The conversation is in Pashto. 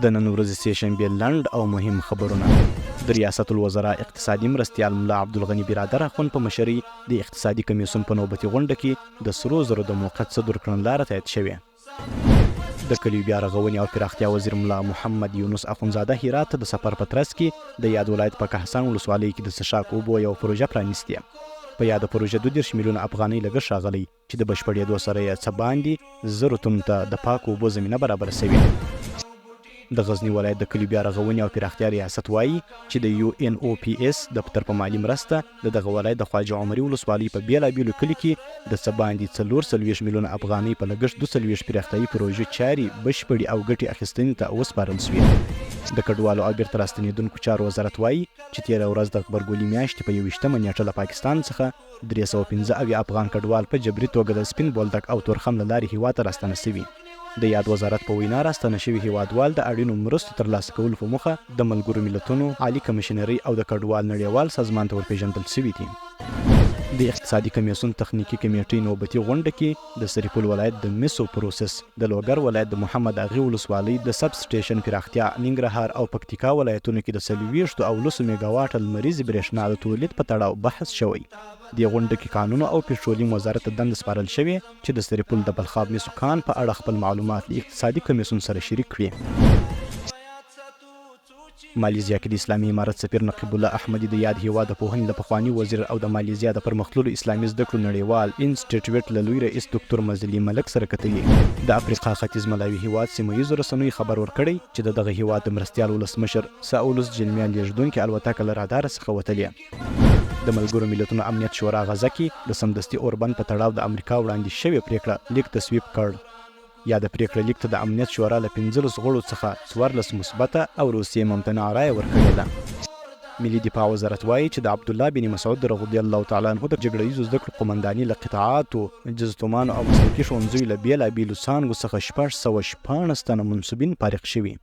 د نن ورځې سې لنډ او مهم خبرونه. د ریاست الوزرا اقتصادي مرستیال ملا عبدالغني برادر اخوند په مشرۍ د اقتصادي کمیسیون په نوبتي غونډه کې د سرو زرو د موقت صدور کړنلاره تایید شوې. د کلیو بیا رغونې او پراختیا وزیر ملا محمد یونس اخوندزاده هرات د سفر په ترڅ کې د یاد ولایت په کهسان ولسوالۍ کې د څښاک اوبو یو پروژه پرانیستې. په یاد پروژه 22 میلیونه افغانۍ لګښت راغلی چې د بشپړېدو سره یې څه باندې 100 تنو ته د پاکو اوبو زمینه برابره سوې. د غزنی ولایت د کلیو بیا رغونې او پراختیا ریاست وایي چې د UNOPS دفتر په مالي مرسته د دغه ولایت د خواجه عمري ولسوالۍ په بیلابیلو کلي کې د څه باندې 44 میلیونه افغانۍ په لګښت 42 پراختیایي پروژې چارې بشپړې او ګټې اخیستنې ته وسپارل سوې. د کډوالو او بیرته راستنېدونکو چارو وزارت وایي چې تېره ورځ د غبرګولي میاشتې په 21 نیټه له پاکستان څخه 315 افغان کډوال په جبري توګه د سپین بولدک او تورخم له لارې هېواد ته راستنه سوي. د یاد وزارت په وینا راستنه شوي هیوادوال د اړینو مرستو ترلاسه کولو په موخه د ملګرو ملتونو عالي کمیشنرۍ او د کډوال نړیوال سازمان ته ورپېژندل سوي دي. د اقتصادي کمیسیون تخنیکي کمیټې نوبتي غونډه کې د سرپل ولایت د میسو پروسس، د لوګر ولایت د محمد اغې ولسوالۍ د سب سټیشن پراختیا، ننګرهار او پکتیکا ولایتونو کې د 40 او 10 میګاواټ لمریزې برېښنا د تولید په تړاو بحث شوی. د غونډه کې قانون او پټرولیم وزارت ته دنده سپارل شوې چې د سرپل د بلخاب میسو خان په اړه خپل معلومات د اقتصادي کمیسیون سره شریک کړي. مالیزیا کې د اسلامي امارت سفیر نقیب الله احمدي د یاد هیواد د پوهنې د پخواني وزیر او د مالیزیا د پرمختللو اسلامي زده کړو نړیوال انسټیټیوټ له لوی رئیس ډاکټر مزلي ملک سره کتلي. د افریقا ختیځ ملاوي هیواد سیمه ییزو رسنیو خبر ورکړی چې دغه هیواد د مرستیال ولسمشر ساولوس جلمیان لیږدونکې الوتکه له رادار څخه وتلې. د ملګرو ملتونو امنیت شورا غزه کې د سمدستي اوربند په تړاو د امریکا وړاندې شوې پریکړه لیک تصویب کړ. یا د پریکړې لیک ته د امنیت شورا له 15 غړو څخه 14 مثبته او روسیې ممتنع رایه ورکړې ده. ملي دفاع وزارت وایي چې د عبدالله بن مسعود رضی الله تعالی عنه د جګړه ییزو زده کړو قومنداني له قطاعاتو، جزتمانو او مسلکي ښوونځیو له بیلابیلو څانګو څخه 614 تنه منصوبین فارغ شوي.